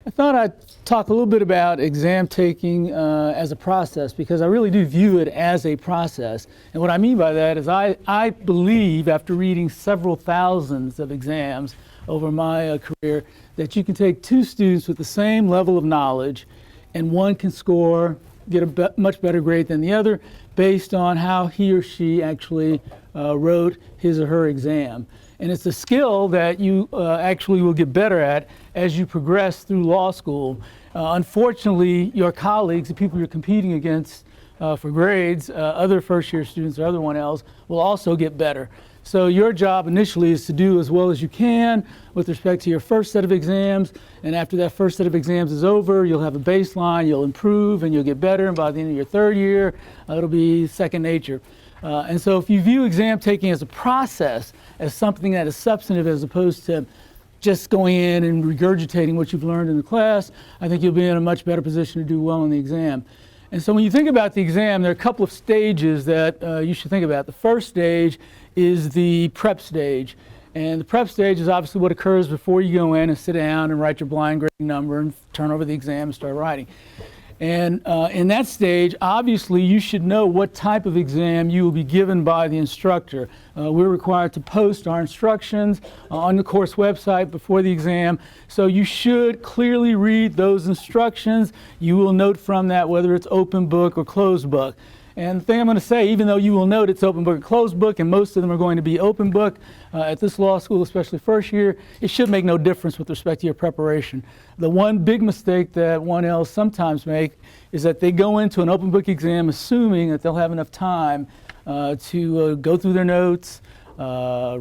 I thought I'd talk a little bit about exam taking as a process, because I really do view it as a process. And what I mean by that is I believe, after reading several thousands of exams over my career, that you can take two students with the same level of knowledge and one can get a much better grade than the other based on how he or she actually wrote his or her exam. And it's a skill that you actually will get better at as you progress through law school. Unfortunately, your colleagues, the people you're competing against for grades, other first-year students or everyone else, will also get better. So your job initially is to do as well as you can with respect to your first set of exams, and after that first set of exams is over, you'll have a baseline, you'll improve, and you'll get better, and by the end of your third year, it'll be second nature. And so if you view exam taking as a process, as something that is substantive as opposed to just going in and regurgitating what you've learned in the class, I think you'll be in a much better position to do well in the exam. And so when you think about the exam, there are a couple of stages that you should think about. The first stage is the prep stage. And the prep stage is obviously what occurs before you go in and sit down and write your blind grading number and turn over the exam and start writing. And in that stage, obviously, you should know what type of exam you will be given by the instructor. We're required to post our instructions on the course website before the exam, so you should clearly read those instructions. You will note from that whether it's open book or closed book. And the thing I'm going to say, even though you will note it's open book and closed book, and most of them are going to be open book at this law school, especially first year, it should make no difference with respect to your preparation. The one big mistake that 1Ls sometimes make is that they go into an open book exam assuming that they'll have enough time to go through their notes, go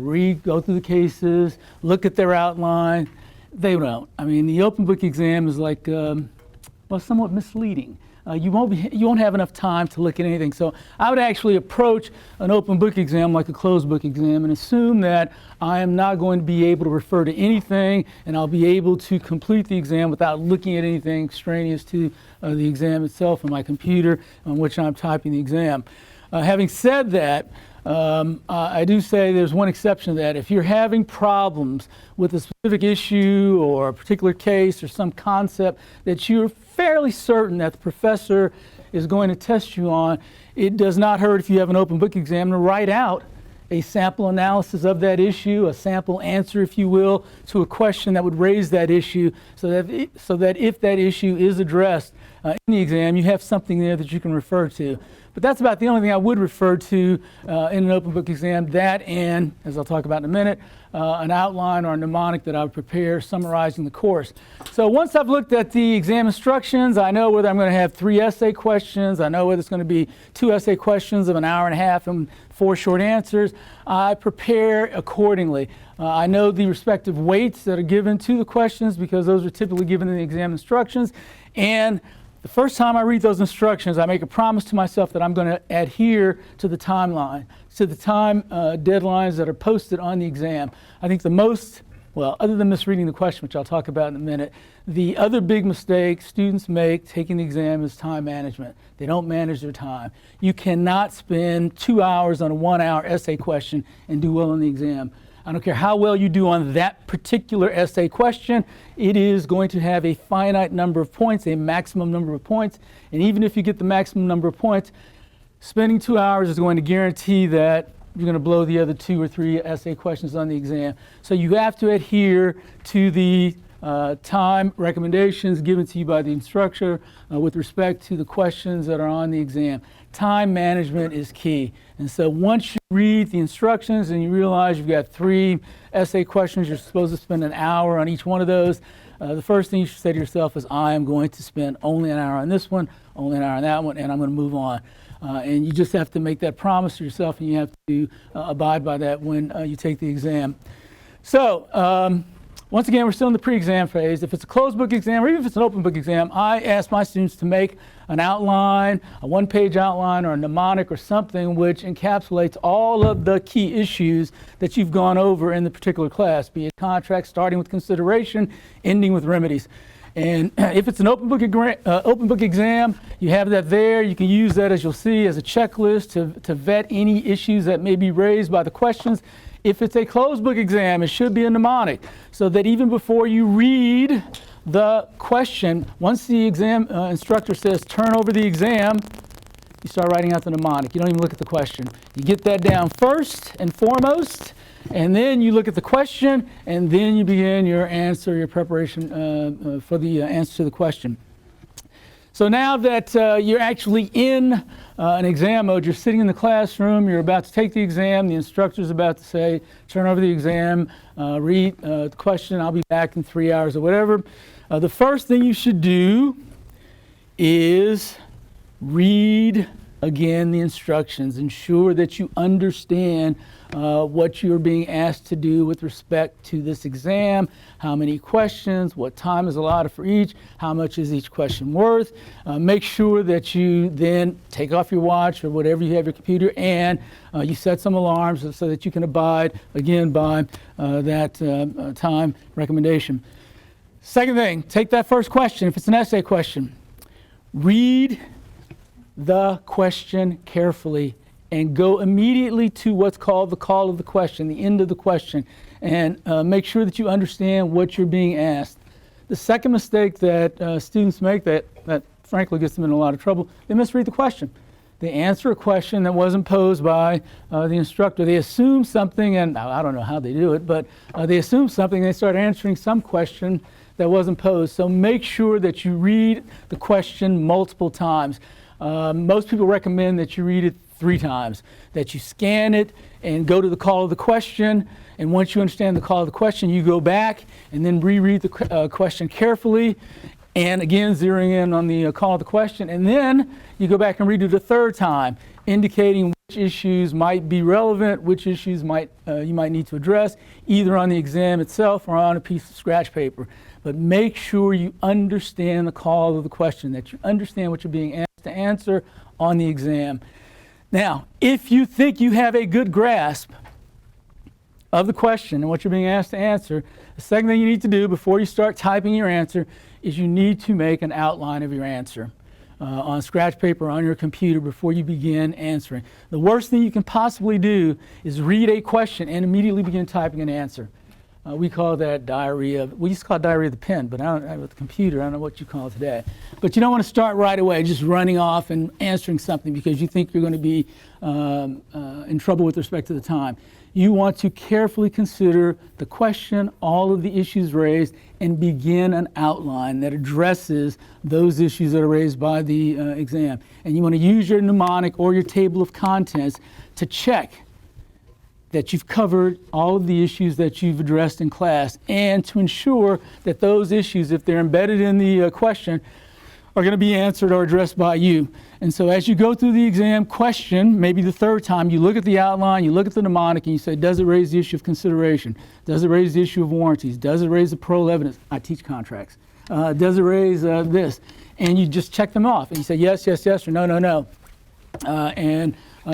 through the cases, look at their outline. They don't. I mean, the open book exam is like, well, somewhat misleading. You won't have enough time to look at anything. So I would actually approach an open book exam like a closed book exam and assume that I am not going to be able to refer to anything, and I'll be able to complete the exam without looking at anything extraneous to the exam itself on my computer on which I'm typing the exam. Having said that, I do say there's one exception to that. If you're having problems with a specific issue or a particular case or some concept that you're fairly certain that the professor is going to test you on, it does not hurt if you have an open book exam to write out a sample analysis of that issue, a sample answer, if you will, to a question that would raise that issue, so that if that issue is addressed in the exam, you have something there that you can refer to. But that's about the only thing I would refer to in an open book exam, that and, as I'll talk about in a minute, an outline or a mnemonic that I would prepare summarizing the course. So once I've looked at the exam instructions, I know whether I'm going to have 3 essay questions, I know whether it's going to be 2 essay questions of an hour and a half and 4 short answers. I prepare accordingly. I know the respective weights that are given to the questions because those are typically given in the exam instructions. And the first time I read those instructions, I make a promise to myself that I'm going to adhere to the timeline, to the time deadlines that are posted on the exam. I think the most, well, other than misreading the question, which I'll talk about in a minute, the other big mistake students make taking the exam is time management. They don't manage their time. You cannot spend 2 hours on a 1-hour essay question and do well in the exam. I don't care how well you do on that particular essay question, it is going to have a finite number of points, a maximum number of points, and even if you get the maximum number of points, spending 2 hours is going to guarantee that you're going to blow the other 2 or 3 essay questions on the exam. So you have to adhere to the time recommendations given to you by the instructor with respect to the questions that are on the exam. Time management is key. And so once you read the instructions and you realize you've got 3 essay questions, you're supposed to spend an hour on each one of those, the first thing you should say to yourself is, I am going to spend only an hour on this one, only an hour on that one, and I'm going to move on. And you just have to make that promise to yourself, and you have to abide by that when you take the exam. So, once again, we're still in the pre-exam phase. If it's a closed book exam, or even if it's an open book exam, I ask my students to make an outline, a 1-page outline, or a mnemonic, or something which encapsulates all of the key issues that you've gone over in the particular class, be it contract, starting with consideration, ending with remedies. And if it's an open book exam, you have that there. You can use that, as you'll see, as a checklist to vet any issues that may be raised by the questions. If it's a closed book exam, it should be a mnemonic, so that even before you read the question. Once the exam instructor says turn over the exam, you start writing out the mnemonic. You don't even look at the question. You get that down first and foremost, and then you look at the question, and then you begin your answer, your preparation for the answer to the question. So now that you're actually in an exam mode, you're sitting in the classroom, you're about to take the exam, the instructor's about to say, turn over the exam, read the question, I'll be back in 3 hours or whatever. The first thing you should do is read again the instructions. Ensure that you understand what you're being asked to do with respect to this exam, how many questions, what time is allotted for each, how much is each question worth. Make sure that you then take off your watch or whatever you have your computer, and you set some alarms so that you can abide again by that time recommendation. Second thing, take that first question. If it's an essay question, read the question carefully and go immediately to what's called the call of the question, the end of the question, and make sure that you understand what you're being asked. The second mistake that students make that frankly gets them in a lot of trouble, they misread the question. They answer a question that wasn't posed by the instructor. They assume something, and I don't know how they do it, but they assume something and they start answering some question that wasn't posed. So make sure that you read the question multiple times. Most people recommend that you read it 3 times, that you scan it and go to the call of the question, and once you understand the call of the question, you go back and then reread the question carefully, and again zeroing in on the call of the question, and then you go back and read it a 3rd time, indicating which issues might be relevant, which issues you might need to address, either on the exam itself or on a piece of scratch paper. But make sure you understand the call of the question, that you understand what you're being asked to answer on the exam. Now, if you think you have a good grasp of the question and what you're being asked to answer, the second thing you need to do before you start typing your answer is you need to make an outline of your answer on scratch paper on your computer before you begin answering. The worst thing you can possibly do is read a question and immediately begin typing an answer. We call that diarrhea. We used to call it diarrhea of the pen, but with the computer, I don't know what you call it today. But you don't want to start right away just running off and answering something because you think you're going to be in trouble with respect to the time. You want to carefully consider the question, all of the issues raised, and begin an outline that addresses those issues that are raised by the exam. And you want to use your mnemonic or your table of contents to check that you've covered all of the issues that you've addressed in class, and to ensure that those issues, if they're embedded in the question, are going to be answered or addressed by you. And so as you go through the exam question, maybe the 3rd time, you look at the outline, you look at the mnemonic, and you say, does it raise the issue of consideration? Does it raise the issue of warranties? Does it raise the parole evidence? I teach contracts. Does it raise this? And you just check them off, and you say yes, yes, yes, or no, no, no.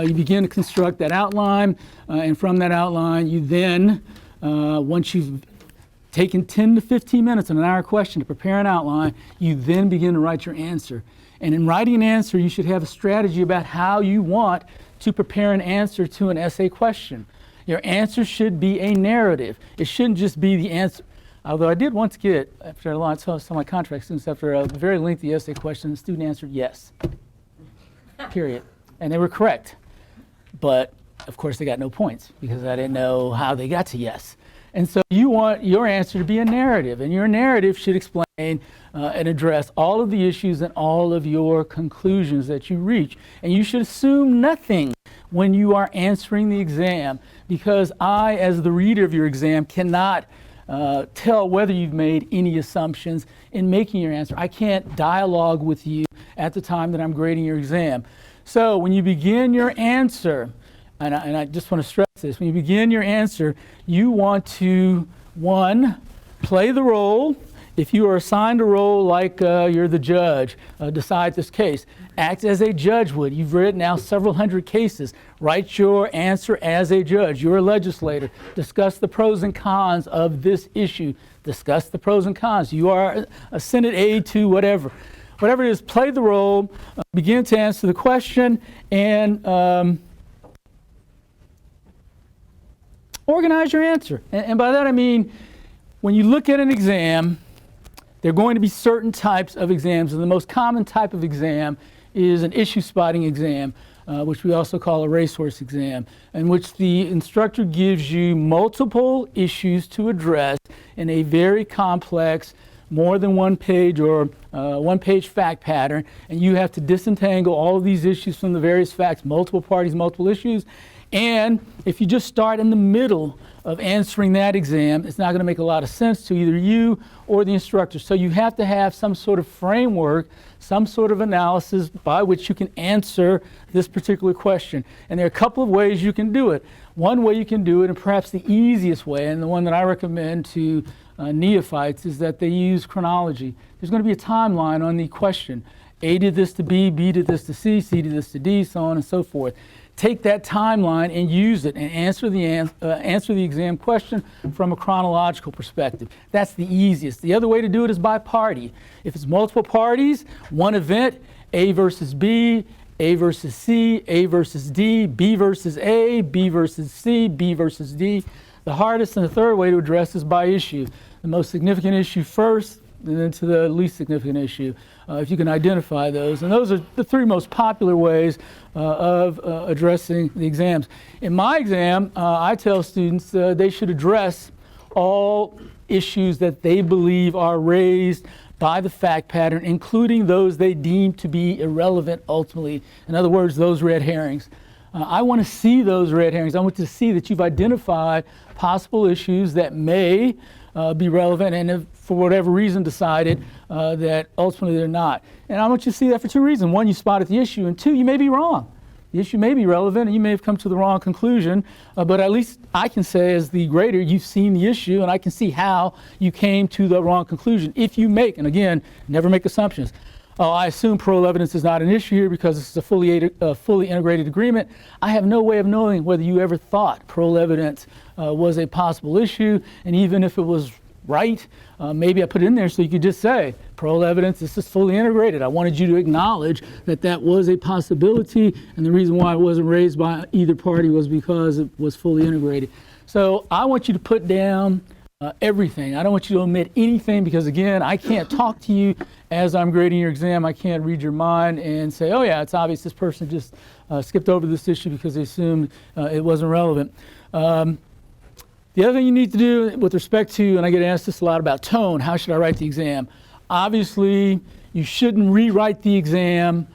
You begin to construct that outline, and from that outline, you then, once you've taken 10 to 15 minutes on an hour question to prepare an outline, you then begin to write your answer. And in writing an answer, you should have a strategy about how you want to prepare an answer to an essay question. Your answer should be a narrative. It shouldn't just be the answer. Although I did once get, after a lot of my contract students, after a very lengthy essay question, the student answered yes, period. And they were correct. But of course they got no points because I didn't know how they got to yes. And so you want your answer to be a narrative, and your narrative should explain and address all of the issues and all of your conclusions that you reach. And you should assume nothing when you are answering the exam, because I, as the reader of your exam, cannot tell whether you've made any assumptions in making your answer. I can't dialogue with you at the time that I'm grading your exam. So when you begin your answer, and I just want to stress this, when you begin your answer, you want to, 1, play the role. If you are assigned a role like you're the judge, decide this case. Act as a judge would. You've read now several hundred cases. Write your answer as a judge. You're a legislator. Discuss the pros and cons of this issue. Discuss the pros and cons. You are a Senate aide to whatever. Whatever it is, play the role, begin to answer the question, and organize your answer. And by that I mean, when you look at an exam, there are going to be certain types of exams, and the most common type of exam is an issue spotting exam, which we also call a racehorse exam, in which the instructor gives you multiple issues to address in a very complex, more than one page or one page fact pattern, and you have to disentangle all of these issues from the various facts, multiple parties, multiple issues. And if you just start in the middle of answering that exam, it's not going to make a lot of sense to either you or the instructor. So you have to have some sort of framework, some sort of analysis by which you can answer this particular question. And there are a couple of ways you can do it. One way you can do it, and perhaps the easiest way, and the one that I recommend to neophytes, is that they use chronology. There's going to be a timeline on the question. A did this to B, B did this to C, C did this to D, so on and so forth. Take that timeline and use it and answer the exam question from a chronological perspective. That's the easiest. The other way to do it is by party. If it's multiple parties, one event, A versus B, A versus C, A versus D, B versus A, B versus C, B versus D. The hardest and the third way to address is by issue. The most significant issue first, and then to the least significant issue, if you can identify those. And those are the three most popular ways of addressing the exams. In my exam, I tell students they should address all issues that they believe are raised by the fact pattern, including those they deem to be irrelevant ultimately. In other words, those red herrings. I want to see those red herrings. I want to see that you've identified possible issues that may be relevant and if, for whatever reason, decided that ultimately they're not. And I want you to see that for two reasons. One, you spotted the issue, and two, you may be wrong. The issue may be relevant and you may have come to the wrong conclusion, but at least I can say as the grader, you've seen the issue and I can see how you came to the wrong conclusion. If you make, and again, never make assumptions. I assume parole evidence is not an issue here because this is a fully integrated agreement. I have no way of knowing whether you ever thought parole evidence was a possible issue, and even if it was right, maybe I put it in there so you could just say, parole evidence, this is fully integrated. I wanted you to acknowledge that that was a possibility, and the reason why it wasn't raised by either party was because it was fully integrated. So I want you to put down everything. I don't want you to omit anything because, again, I can't talk to you as I'm grading your exam. I can't read your mind and say, oh yeah, it's obvious this person just skipped over this issue because they assumed it wasn't relevant. The other thing you need to do with respect to, and I get asked this a lot about tone, how should I write the exam? Obviously, you shouldn't rewrite the exam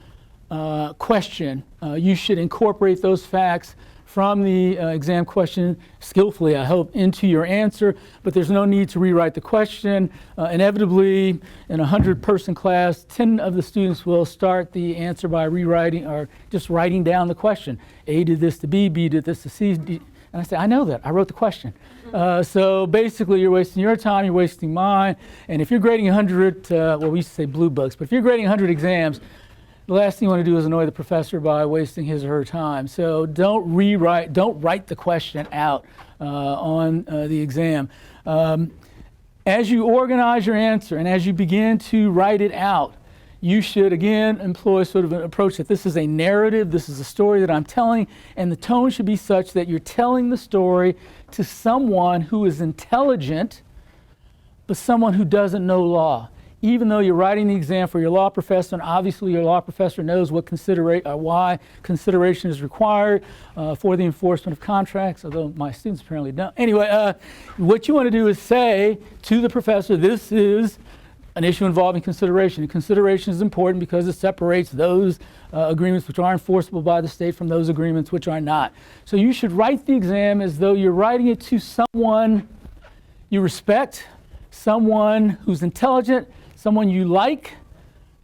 question. You should incorporate those facts from the exam question skillfully, I hope, into your answer, but there's no need to rewrite the question. Inevitably, in a 100-person class, 10 of the students will start the answer by rewriting or just writing down the question. A did this to B, B did this to C, D. And I say, I know that, I wrote the question. So basically you're wasting your time, you're wasting mine, and if you're grading 100, well, we used to say blue books, but if you're grading 100 exams, the last thing you want to do is annoy the professor by wasting his or her time. So don't write the question out on the exam. As you organize your answer and as you begin to write it out, you should, again, employ sort of an approach that this is a narrative, this is a story that I'm telling, and the tone should be such that you're telling the story to someone who is intelligent, but someone who doesn't know law. Even though you're writing the exam for your law professor, and obviously your law professor knows what why consideration is required for the enforcement of contracts, although my students apparently don't. Anyway, what you want to do is say to the professor, this is an issue involving consideration. And consideration is important because it separates those agreements which are enforceable by the state from those agreements which are not. So you should write the exam as though you're writing it to someone you respect, someone who's intelligent, someone you like.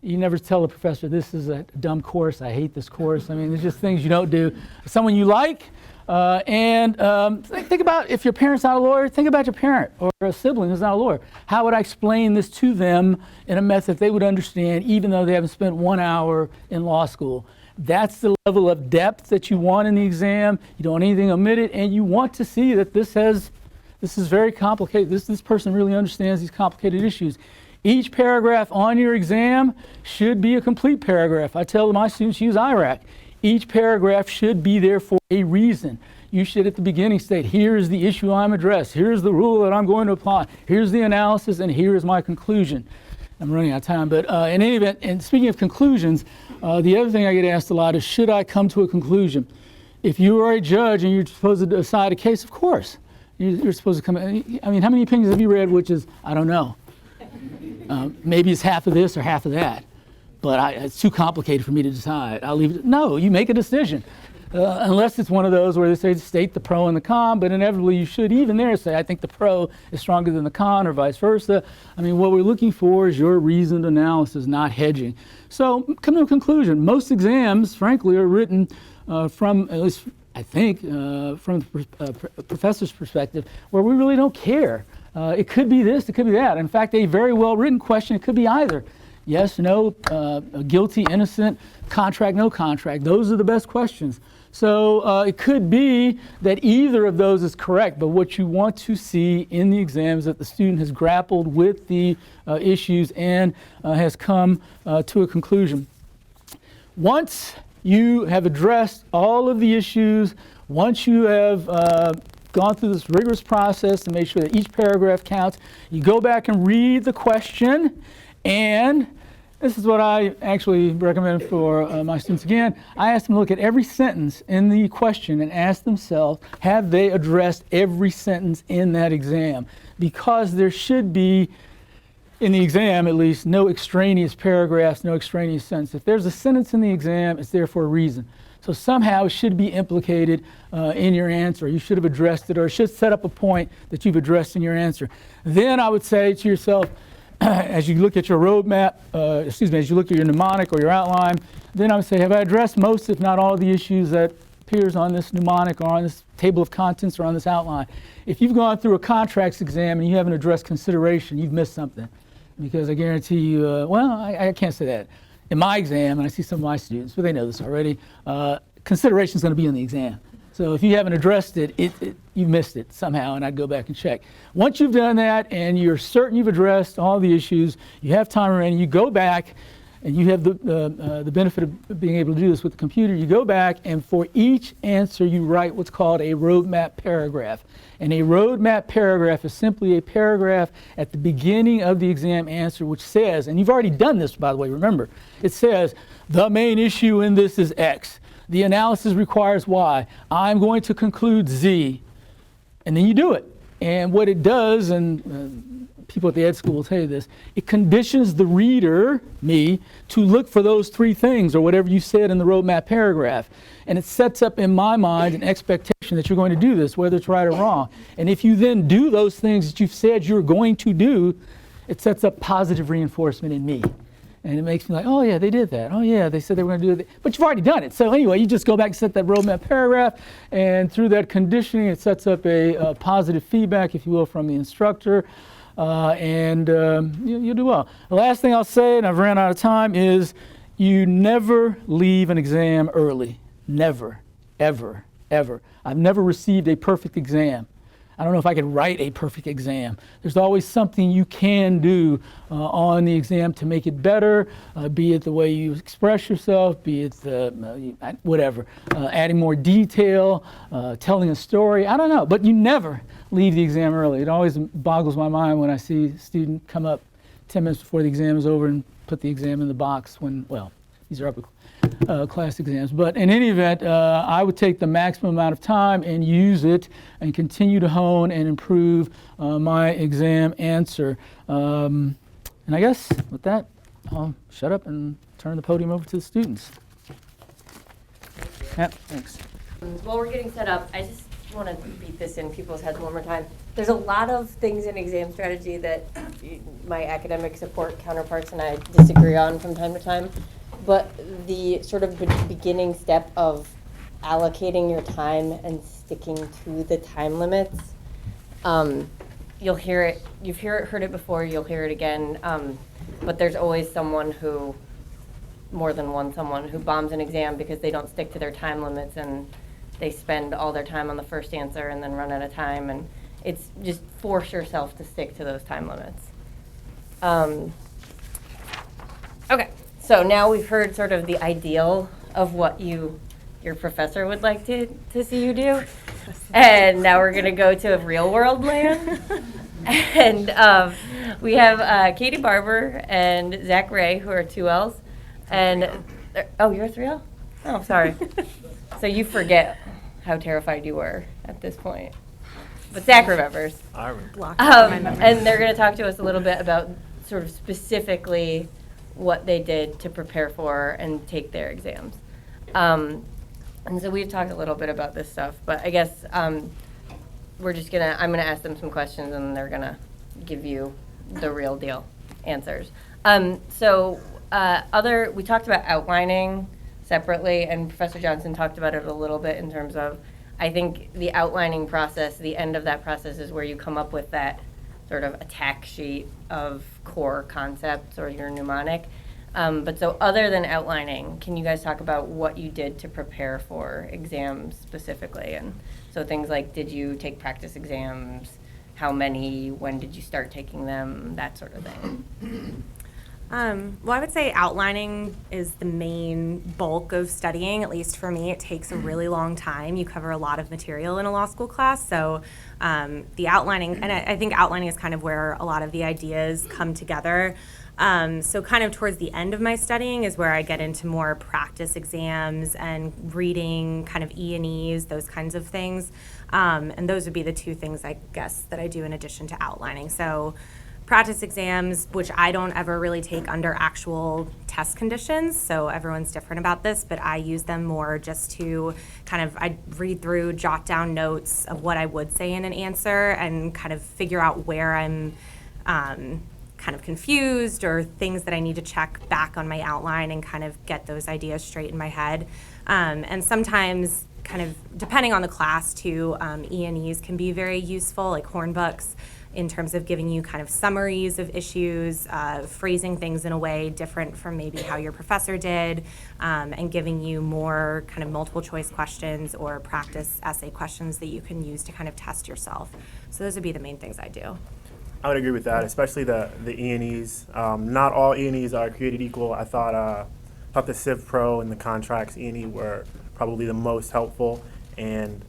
You never tell the professor, this is a dumb course, I hate this course. I mean, there's just things you don't do. Someone you like, think about if your parent's not a lawyer, think about your parent or a sibling who's not a lawyer. How would I explain this to them in a method they would understand even though they haven't spent 1 hour in law school? That's the level of depth that you want in the exam. You don't want anything omitted, and you want to see that this is very complicated. This person really understands these complicated issues. Each paragraph on your exam should be a complete paragraph. I tell my students use IRAC. Each paragraph should be there for a reason. You should at the beginning state, here's the issue I'm addressing, here's the rule that I'm going to apply, here's the analysis, and here's my conclusion. I'm running out of time, but in any event, and speaking of conclusions, the other thing I get asked a lot is, should I come to a conclusion? If you are a judge and you're supposed to decide a case, of course, you're supposed to come. I mean, how many opinions have you read which is, I don't know. Maybe it's half of this or half of that, but it's too complicated for me to decide. I'll leave it. No, you make a decision. Unless it's one of those where they say state the pro and the con, but inevitably you should even there say, I think the pro is stronger than the con, or vice versa. I mean, what we're looking for is your reasoned analysis, not hedging. So come to a conclusion. Most exams, frankly, are written from, at least I think, from the professor's perspective, where we really don't care. It could be this, it could be that. In fact, a very well-written question, it could be either. Yes, no, guilty, innocent, contract, no contract. Those are the best questions. So it could be that either of those is correct, but what you want to see in the exam is that the student has grappled with the issues and has come to a conclusion. Once you have addressed all of the issues, once you have gone through this rigorous process to make sure that each paragraph counts, you go back and read the question, and this is what I actually recommend for my students. Again, I ask them to look at every sentence in the question and ask themselves, have they addressed every sentence in that exam? Because there should be, in the exam at least, no extraneous paragraphs, no extraneous sentence. If there's a sentence in the exam, it's there for a reason. So somehow it should be implicated in your answer. You should have addressed it, or it should set up a point that you've addressed in your answer. Then I would say to yourself, as you look at your roadmap, as you look at your mnemonic or your outline, then I would say, have I addressed most, if not all, of the issues that appears on this mnemonic or on this table of contents or on this outline? If you've gone through a contracts exam and you haven't addressed consideration, you've missed something. Because I guarantee you, I can't say that. In my exam, and I see some of my students, but they know this already, consideration is going to be in the exam. So if you haven't addressed it, you missed it somehow, and I'd go back and check. Once you've done that and you're certain you've addressed all the issues, you have time remaining, you go back, and you have the benefit of being able to do this with the computer. You go back, and for each answer you write what's called a roadmap paragraph. And a roadmap paragraph is simply a paragraph at the beginning of the exam answer which says, and you've already done this, by the way, remember, it says, the main issue in this is X. The analysis requires Y. I'm going to conclude Z. And then you do it. And what it does, and people at the ed school will tell you this, it conditions the reader, me, to look for those three things or whatever you said in the roadmap paragraph. And it sets up in my mind an expectation that you're going to do this, whether it's right or wrong. And if you then do those things that you've said you're going to do, it sets up positive reinforcement in me. And it makes me like, oh yeah, they did that. Oh yeah, they said they were going to do it. But you've already done it. So anyway, you just go back and set that roadmap paragraph, and through that conditioning, it sets up a positive feedback, if you will, from the instructor, and you'll do well. The last thing I'll say, and I've ran out of time, is you never leave an exam early. Never, ever, ever. I've never received a perfect exam. I don't know if I could write a perfect exam. There's always something you can do on the exam to make it better, be it the way you express yourself, be it whatever, adding more detail, telling a story, I don't know. But you never leave the exam early. It always boggles my mind when I see a student come up 10 minutes before the exam is over and put the exam in the box when, well, these are upper class exams. But in any event, I would take the maximum amount of time and use it and continue to hone and improve my exam answer. And I guess with that, I'll shut up and turn the podium over to the students. Yeah, thanks. While we're getting set up, I just want to beat this in people's heads one more time. There's a lot of things in exam strategy that my academic support counterparts and I disagree on from time to time. But the sort of beginning step of allocating your time and sticking to the time limits, you'll hear it, heard it before, you'll hear it again, but there's always someone who, more than one someone, who bombs an exam because they don't stick to their time limits and they spend all their time on the first answer and then run out of time, and it's just force yourself to stick to those time limits. Okay. So now we've heard sort of the ideal of what your professor would like to see you do. And now we're going to go to real world land. And We have Katie Barber and Zach Ray, who are 2Ls. And, oh, you're a 3L? Oh, sorry. So you forget how terrified you were at this point. But Zach remembers. I remember. And they're going to talk to us a little bit about sort of specifically what they did to prepare for and take their exams. And so we've talked a little bit about this stuff, but I guess I'm gonna ask them some questions and they're gonna give you the real deal answers. We talked about outlining separately, and Professor Johnson talked about it a little bit in terms of, I think the outlining process, the end of that process is where you come up with that sort of attack sheet of core concepts or your mnemonic. But so other than outlining, can you guys talk about what you did to prepare for exams specifically? And so things like, did you take practice exams? How many? When did you start taking them? That sort of thing. Well, I would say outlining is the main bulk of studying. At least for me, it takes a really long time. You cover a lot of material in a law school class. So the outlining, and I think outlining is kind of where a lot of the ideas come together. So kind of towards the end of my studying is where I get into more practice exams and reading kind of E&Es, those kinds of things. And those would be the two things, I guess, that I do in addition to outlining. So practice exams, which I don't ever really take under actual test conditions, so everyone's different about this, but I use them more just to I read through, jot down notes of what I would say in an answer and kind of figure out where I'm kind of confused or things that I need to check back on my outline and kind of get those ideas straight in my head. And sometimes, kind of depending on the class too, E&Es can be very useful, like hornbooks, in terms of giving you kind of summaries of issues, phrasing things in a way different from maybe how your professor did, and giving you more kind of multiple choice questions or practice essay questions that you can use to kind of test yourself. So those would be the main things I do. I would agree with that, especially the E&Es. Not all E&Es are created equal. I thought the Civ Pro and the Contracts E&E were probably the most helpful, and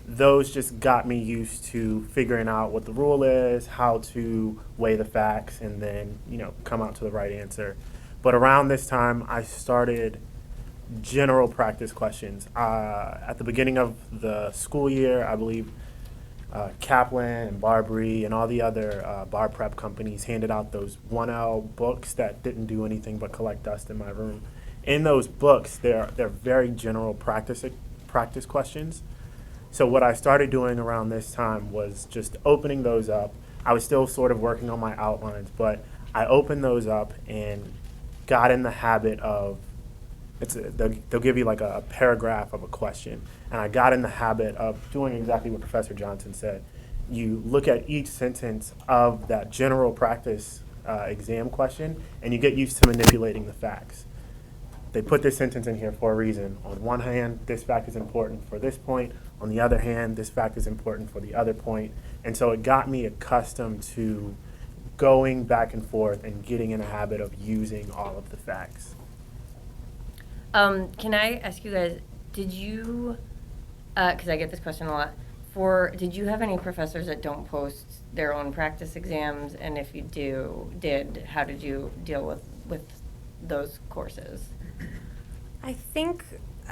those just got me used to figuring out what the rule is, how to weigh the facts, and then come out to the right answer. But around this time, I started general practice questions. At the beginning of the school year, I believe Kaplan and Barbary and all the other bar prep companies handed out those 1L books that didn't do anything but collect dust in my room. In those books, they're very general practice questions. So what I started doing around this time was just opening those up. I was still sort of working on my outlines, but I opened those up and got in the habit of, they'll give you like a paragraph of a question, and I got in the habit of doing exactly what Professor Johnson said. You look at each sentence of that general practice exam question, and you get used to manipulating the facts. They put this sentence in here for a reason. On one hand, this fact is important for this point. On the other hand, this fact is important for the other point. And so it got me accustomed to going back and forth and getting in a habit of using all of the facts. Can I ask you guys, did you, because I get this question a lot, did you have any professors that don't post their own practice exams? And if you did, how did you deal with those courses? I think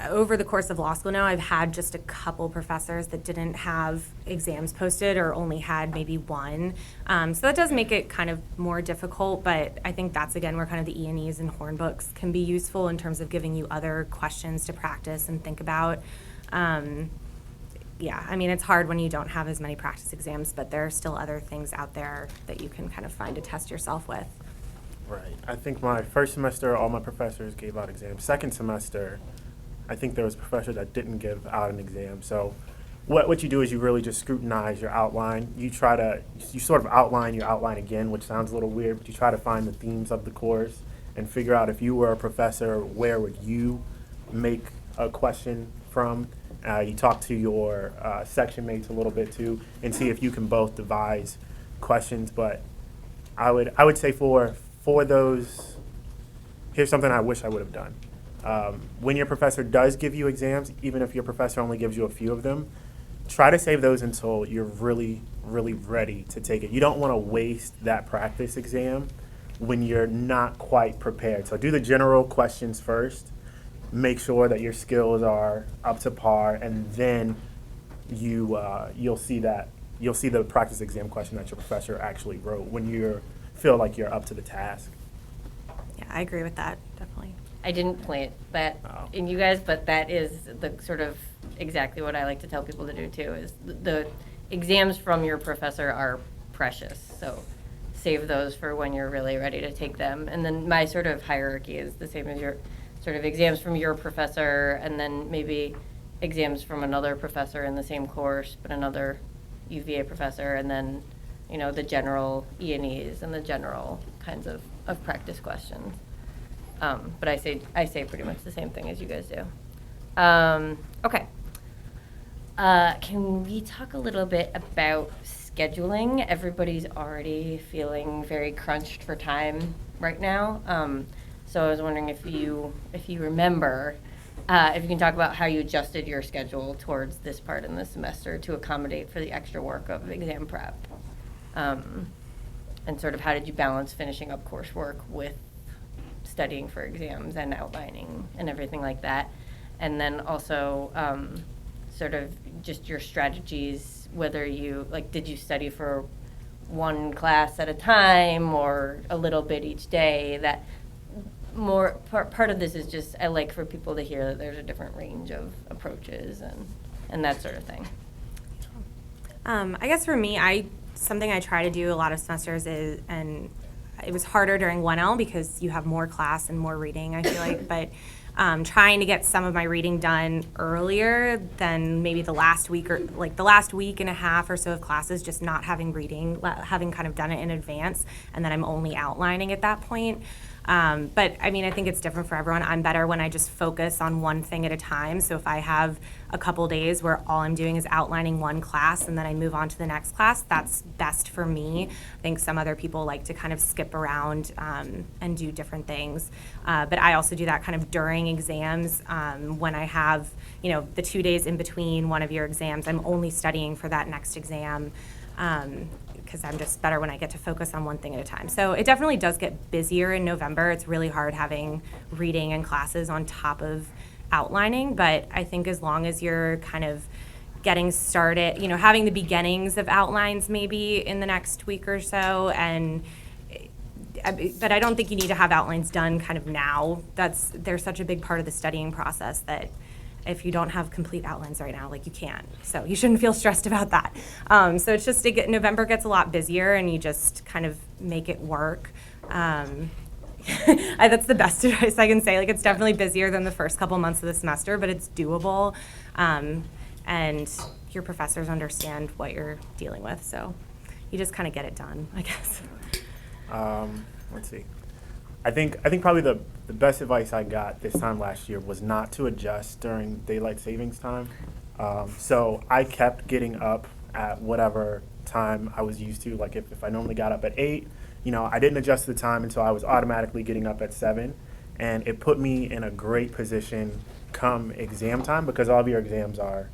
over the course of law school now, I've had just a couple professors that didn't have exams posted or only had maybe one. So that does make it kind of more difficult, but I think that's, again, where kind of the E&Es and hornbooks can be useful in terms of giving you other questions to practice and think about. Yeah, I mean, it's hard when you don't have as many practice exams, but there are still other things out there that you can kind of find to test yourself with. Right. I think my first semester, all my professors gave out exams. Second semester, I think there was a professor that didn't give out an exam. So what you do is you really just scrutinize your outline. You sort of outline your outline again, which sounds a little weird, but you try to find the themes of the course and figure out, if you were a professor, where would you make a question from. You talk to your section mates a little bit too and see if you can both devise questions. But I would say for those, here's something I wish I would have done. When your professor does give you exams, even if your professor only gives you a few of them, try to save those until you're really, really ready to take it. You don't want to waste that practice exam when you're not quite prepared. So do the general questions first, make sure that your skills are up to par, and then you'll see the practice exam question that your professor actually wrote when you feel like you're up to the task. Yeah, I agree with that, definitely. I didn't plant that in you guys, but that is the sort of exactly what I like to tell people to do too, is the exams from your professor are precious. So save those for when you're really ready to take them. And then my sort of hierarchy is the same as your sort of exams from your professor, and then maybe exams from another professor in the same course, but another UVA professor, and then, you know, the general E&Es and the general kinds of practice questions. But I say pretty much the same thing as you guys do. Okay. Can we talk a little bit about scheduling? Everybody's already feeling very crunched for time right now. So I was wondering if you remember, if you can talk about how you adjusted your schedule towards this part in the semester to accommodate for the extra work of exam prep. And sort of how did you balance finishing up coursework with studying for exams and outlining and everything like that? And then also sort of just your strategies, whether you, like, did you study for one class at a time or a little bit each day? That more part of this is just, I like for people to hear that there's a different range of approaches and that sort of thing. I guess for me, something I try to do a lot of semesters is, and it was harder during 1L because you have more class and more reading, I feel like, but trying to get some of my reading done earlier than maybe the last week or like the last week and a half or so of classes, just not having reading, having kind of done it in advance, and then I'm only outlining at that point. But I mean, I think it's different for everyone. I'm better when I just focus on one thing at a time. So if I have a couple days where all I'm doing is outlining one class and then I move on to the next class, that's best for me. I think some other people like to kind of skip around and do different things. But I also do that kind of during exams when I have, you know, the 2 days in between one of your exams, I'm only studying for that next exam. Because I'm just better when I get to focus on one thing at a time. So it definitely does get busier in November. It's really hard having reading and classes on top of outlining, but I think as long as you're kind of getting started, you know, having the beginnings of outlines maybe in the next week or so, but I don't think you need to have outlines done kind of now. They're such a big part of the studying process that if you don't have complete outlines right now, like, you can't. So you shouldn't feel stressed about that. So it's just, November gets a lot busier and you just kind of make it work. That's the best advice I can say. Like, it's definitely busier than the first couple months of the semester, but it's doable. And your professors understand what you're dealing with. So you just kind of get it done, I guess. Let's see. I think probably the best advice I got this time last year was not to adjust during daylight savings time. So I kept getting up at whatever time I was used to. Like if I normally got up at 8, you know, I didn't adjust the time until I was automatically getting up at 7. And it put me in a great position come exam time, because all of your exams are,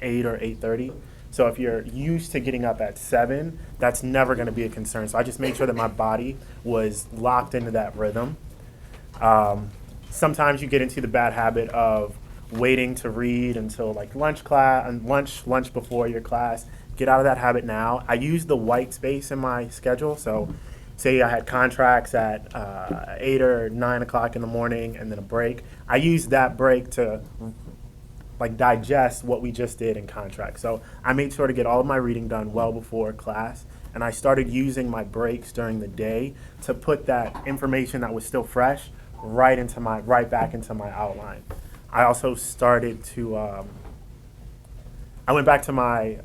8 or 8:30? So if you're used to getting up at 7, that's never going to be a concern. So I just made sure that my body was locked into that rhythm. Sometimes you get into the bad habit of waiting to read until like lunch before your class. Get out of that habit now. I use the white space in my schedule. So say I had contracts at 8 or 9 o'clock in the morning and then a break. I use that break to like digest what we just did in contract. So I made sure to get all of my reading done well before class, and I started using my breaks during the day to put that information that was still fresh right back into my outline. I also started to I went back to my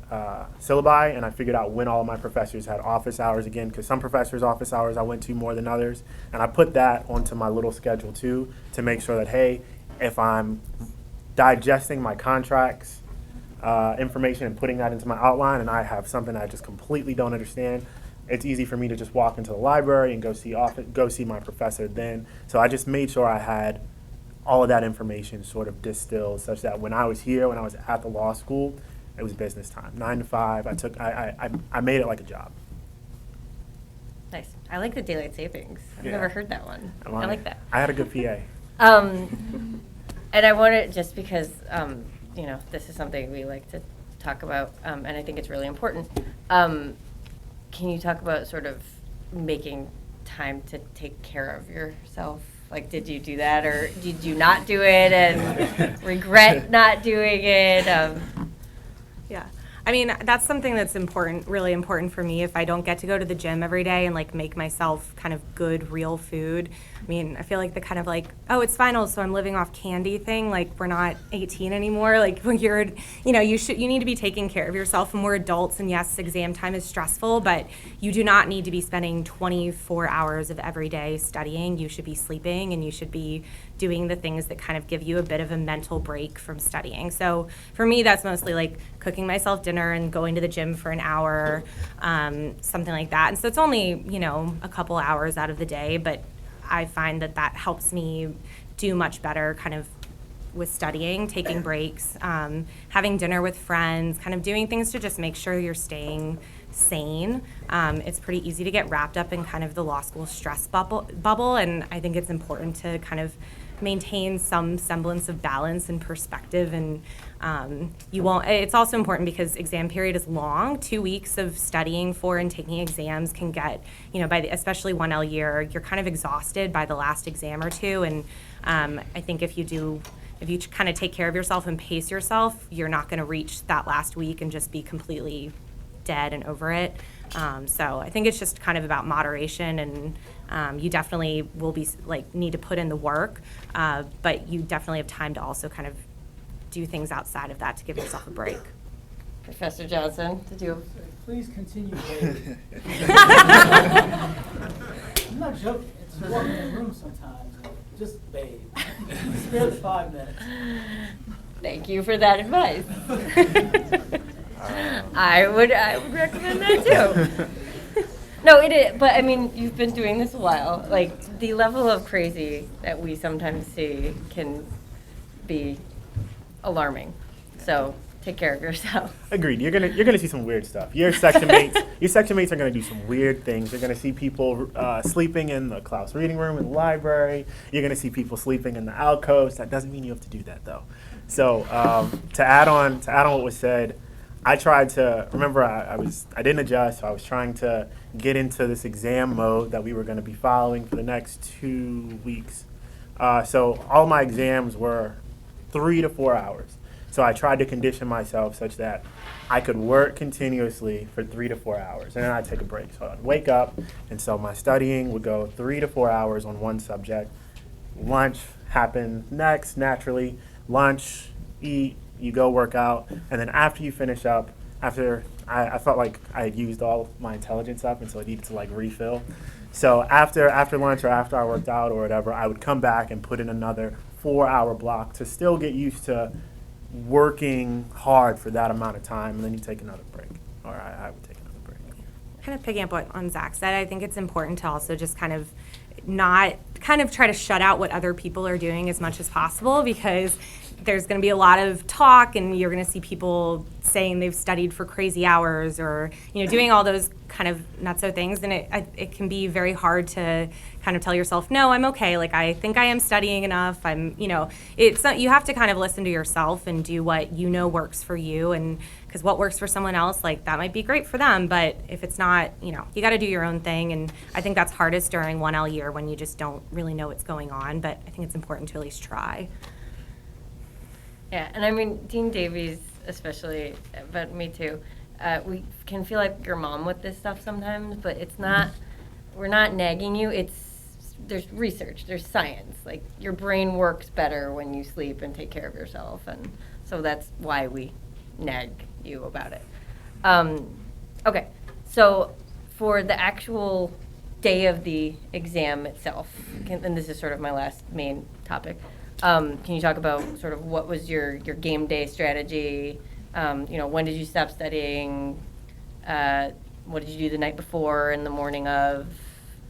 syllabi and I figured out when all of my professors had office hours again, because some professors' office hours I went to more than others, and I put that onto my little schedule too to make sure that, hey, if I'm digesting my contracts information and putting that into my outline and I have something I just completely don't understand, it's easy for me to just walk into the library and go see my professor then. So I just made sure I had all of that information sort of distilled such that when I was at the law school, it was business time. 9 to 5. I made it like a job. Nice. I like the daylight savings. I've Yeah. never heard that one. I like that. I had a good PA. And I want to, just because, this is something we like to talk about, and I think it's really important. Can you talk about sort of making time to take care of yourself? Like, did you do that, or did you not do it and regret not doing it? Yeah. I mean, that's something that's important, really important for me. If I don't get to go to the gym every day and like make myself kind of good, real food. I mean, I feel like the kind of like, oh, it's finals, so I'm living off candy thing. Like, we're not 18 anymore. Like, when you're, you need to be taking care of yourself, and we're adults. And yes, exam time is stressful, but you do not need to be spending 24 hours of every day studying. You should be sleeping, and you should be doing the things that kind of give you a bit of a mental break from studying. So for me, that's mostly like cooking myself dinner and going to the gym for an hour, something like that. And so it's only, a couple hours out of the day, but I find that helps me do much better kind of with studying, taking breaks, having dinner with friends, kind of doing things to just make sure you're staying sane. It's pretty easy to get wrapped up in kind of the law school stress bubble, and I think it's important to kind of maintain some semblance of balance and perspective. And it's also important because exam period is long. 2 weeks of studying for and taking exams can get, especially 1L year, you're kind of exhausted by the last exam or two. And I think if you kind of take care of yourself and pace yourself, you're not going to reach that last week and just be completely dead and over it. So I think it's just kind of about moderation, and you definitely will be need to put in the work, but you definitely have time to also kind of do things outside of that to give yourself a break. Professor Johnson, did you? Please continue, babe. I'm not joking. It's walking in the room sometimes. Just babe. Spare the 5 minutes. Thank you for that advice. I would recommend that too. No, it is, but I mean, you've been doing this a while. Like, the level of crazy that we sometimes see can be alarming. So take care of yourself. Agreed. You're gonna see some weird stuff. Your section mates are gonna do some weird things. You're gonna see people sleeping in the Klaus reading room in the library. You're gonna see people sleeping in the alcoves. That doesn't mean you have to do that though. So to add on what was said, I tried to remember. I didn't adjust. So I was trying to get into this exam mode that we were going to be following for the next 2 weeks. So all my exams were 3 to 4 hours. So I tried to condition myself such that I could work continuously for 3 to 4 hours, and then I'd take a break. So I'd wake up, and so my studying would go 3 to 4 hours on one subject. Lunch happened next, naturally. Lunch, eat, you go work out, and then after you finish up, I felt like I had used all my intelligence up, and so I needed to refill. So after lunch or after I worked out or whatever, I would come back and put in another 4-hour block to still get used to working hard for that amount of time, and then you take another break, or I would take another break. Kind of picking up what Zach said, I think it's important to also just kind of not try to shut out what other people are doing as much as possible, because there's going to be a lot of talk, and you're going to see people saying they've studied for crazy hours, or doing all those kind of nutso things, and it can be very hard to kind of tell yourself, no, I'm okay. Like, I think I am studying enough. You have to kind of listen to yourself and do what works for you, and because what works for someone else, that might be great for them, but if it's not, you got to do your own thing, and I think that's hardest during 1L year when you just don't really know what's going on, but I think it's important to at least try. Yeah, and I mean, Dean Davies especially, but me too, we can feel like your mom with this stuff sometimes, but it's not, we're not nagging you. There's research, there's science. Like, your brain works better when you sleep and take care of yourself, and so that's why we nag you about it. Okay, so for the actual day of the exam itself, and this is sort of my last main topic, can you talk about sort of what was your game day strategy? When did you stop studying? What did you do the night before and the morning of?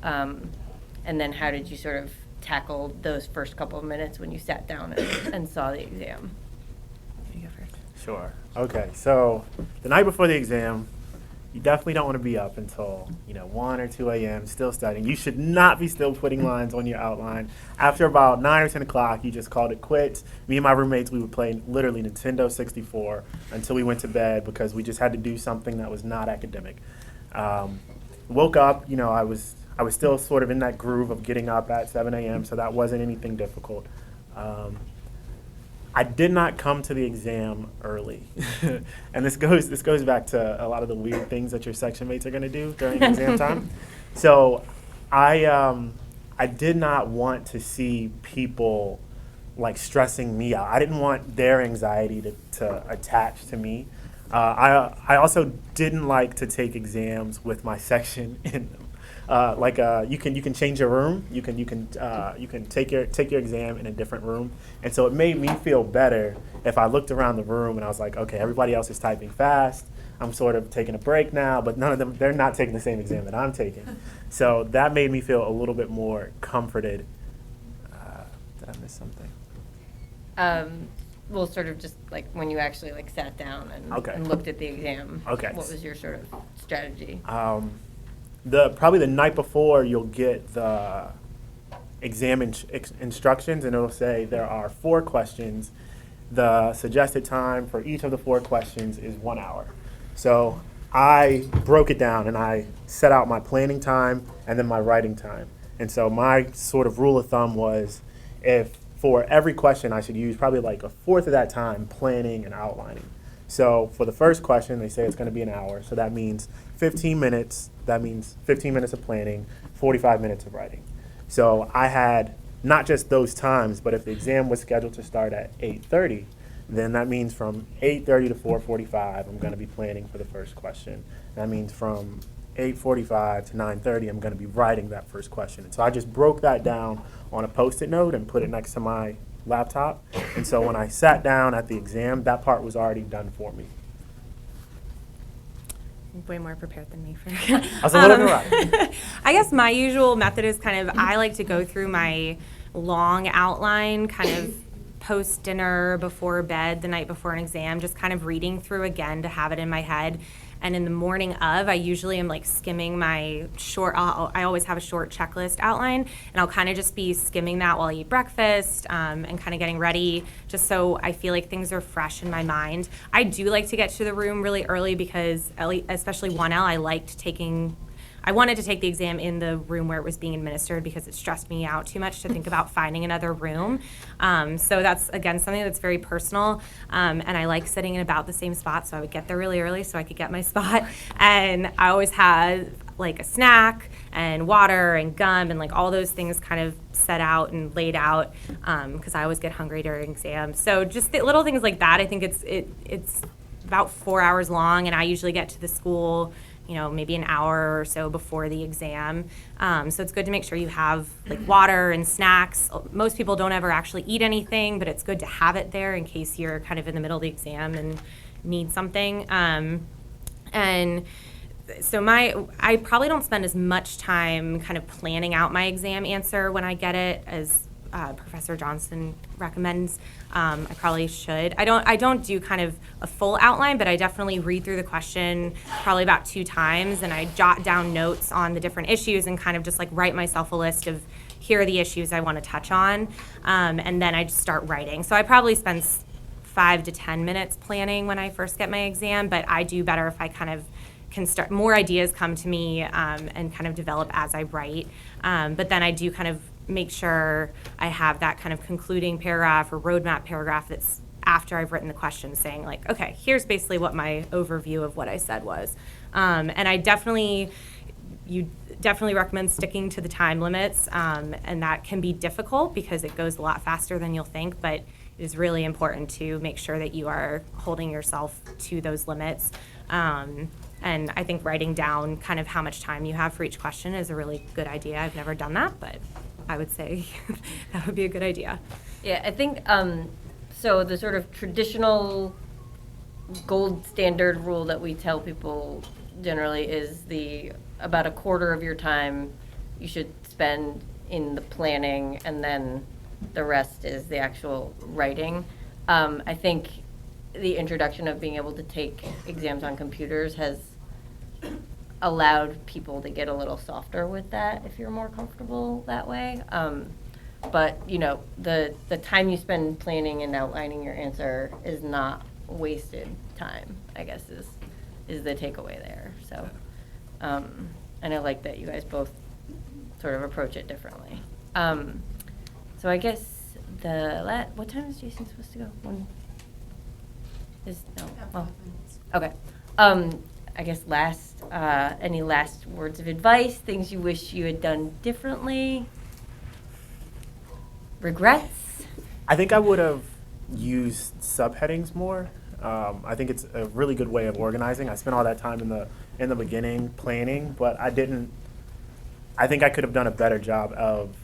And then how did you sort of tackle those first couple of minutes when you sat down and saw the exam? You go first. Sure. Okay. So the night before the exam, you definitely don't want to be up until 1 or 2 a.m. still studying. You should not be still putting lines on your outline. After about 9 or 10 o'clock, you just called it quits. Me and my roommates, we would play literally Nintendo 64 until we went to bed because we just had to do something that was not academic. Woke up, I was still sort of in that groove of getting up at 7 a.m., so that wasn't anything difficult. I did not come to the exam early, and this goes back to a lot of the weird things that your section mates are going to do during exam time. So, I did not want to see people like stressing me out. I didn't want their anxiety to attach to me. I also didn't like to take exams with my section in them. You can change your room. You can take your exam in a different room, and so it made me feel better if I looked around the room and I was like, okay, everybody else is typing fast. I'm sort of taking a break now, but they're not taking the same exam that I'm taking. So that made me feel a little bit more comforted. Did I miss something? Well, sort of just like when you actually like sat down and looked at the exam. Okay. What was your sort of strategy? Probably the night before, you'll get the exam instructions, and it'll say there are 4 questions. The suggested time for each of the 4 questions is 1 hour. So I broke it down, and I set out my planning time and then my writing time. And so my sort of rule of thumb was, if for every question, I should use probably like a fourth of that time planning and outlining. So for the first question, they say it's going to be an hour. So that means 15 minutes. That means 15 minutes of planning, 45 minutes of writing. So I had not just those times, but if the exam was scheduled to start at 8:30, then that means from 8:30 to 4:45, I'm going to be planning for the first question. That means from 8:45 to 9:30, I'm going to be writing that first question. And so I just broke that down on a Post-it note and put it next to my laptop. And so when I sat down at the exam, that part was already done for me. Way more prepared than me for I was a little neurotic. I guess my usual method is kind of, I like to go through my long outline kind of post dinner, before bed, the night before an exam, just kind of reading through again to have it in my head. And in the morning of, I usually am like skimming my short, I always have a short checklist outline, and I'll kind of just be skimming that while I eat breakfast and kind of getting ready, just so I feel like things are fresh in my mind. I do like to get to the room really early because, especially 1L, I wanted to take the exam in the room where it was being administered because it stressed me out too much to think about finding another room. So that's, again, something that's very personal. And I like sitting in about the same spot, so I would get there really early so I could get my spot. And I always had like a snack and water and gum and like all those things kind of set out and laid out because I always get hungry during exams. So just the little things like that. I think it's about 4 hours long, and I usually get to the school maybe an hour or so before the exam. So it's good to make sure you have like water and snacks. Most people don't ever actually eat anything, but it's good to have it there in case you're kind of in the middle of the exam and need something. And so I probably don't spend as much time kind of planning out my exam answer when I get it as Professor Johnson recommends. I probably should. I don't do kind of a full outline, but I definitely read through the question probably about 2 times, and I jot down notes on the different issues and kind of just like write myself a list of here are the issues I want to touch on, and then I just start writing. So I probably spend 5 to 10 minutes planning when I first get my exam, but I do better if I kind of can start, more ideas come to me and kind of develop as I write. But then I do kind of make sure I have that kind of concluding paragraph or roadmap paragraph that's after I've written the question saying like, okay, here's basically what my overview of what I said was. And you definitely recommend sticking to the time limits, and that can be difficult because it goes a lot faster than you'll think, but it is really important to make sure that you are holding yourself to those limits. And I think writing down kind of how much time you have for each question is a really good idea. I've never done that, but I would say that would be a good idea. Yeah, I think, so the sort of traditional gold standard rule that we tell people generally is about a quarter of your time you should spend in the planning, and then the rest is the actual writing. I think the introduction of being able to take exams on computers has allowed people to get a little softer with that if you're more comfortable that way. But you know, the time you spend planning and outlining your answer is not wasted time, I guess is the takeaway there. So, and I like that you guys both sort of approach it differently. So I guess what time is Jason supposed to go? Okay. I guess any last words of advice, things you wish you had done differently? Regrets? I think I would have used subheadings more. I think it's a really good way of organizing. I spent all that time in the beginning planning, but I didn't. I think I could have done a better job of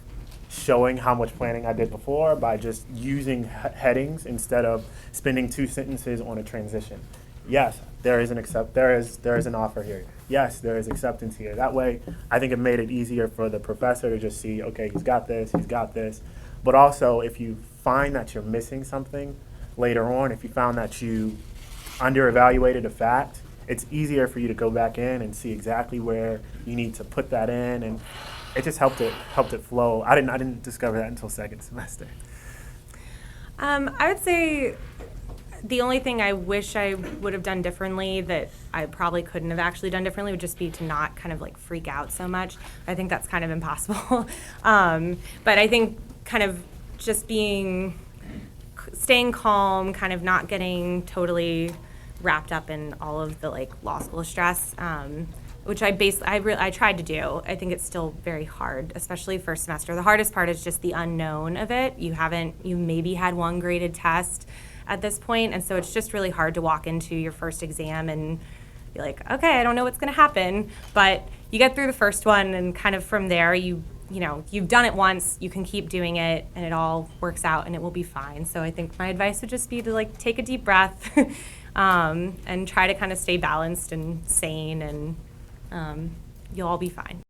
showing how much planning I did before by just using headings instead of spending 2 sentences on a transition. Yes, there is an offer here. Yes, there is acceptance here. That way, I think it made it easier for the professor to just see, okay, he's got this. But also, if you find that you're missing something later on, if you found that you under-evaluated a fact, it's easier for you to go back in and see exactly where you need to put that in, and it just helped it flow. I didn't discover that until second semester. I would say the only thing I wish I would have done differently that I probably couldn't have actually done differently would just be to not kind of like freak out so much. I think that's kind of impossible. But I think kind of just staying calm, kind of not getting totally wrapped up in all of the like law school stress, which I tried to do. I think it's still very hard, especially first semester. The hardest part is just the unknown of it. You maybe had one graded test at this point, and so it's just really hard to walk into your first exam and be like, okay, I don't know what's going to happen, but you get through the first one, and kind of from there, you've done it once, you can keep doing it, and it all works out, and it will be fine. So I think my advice would just be to like take a deep breath and try to kind of stay balanced and sane, and you'll all be fine.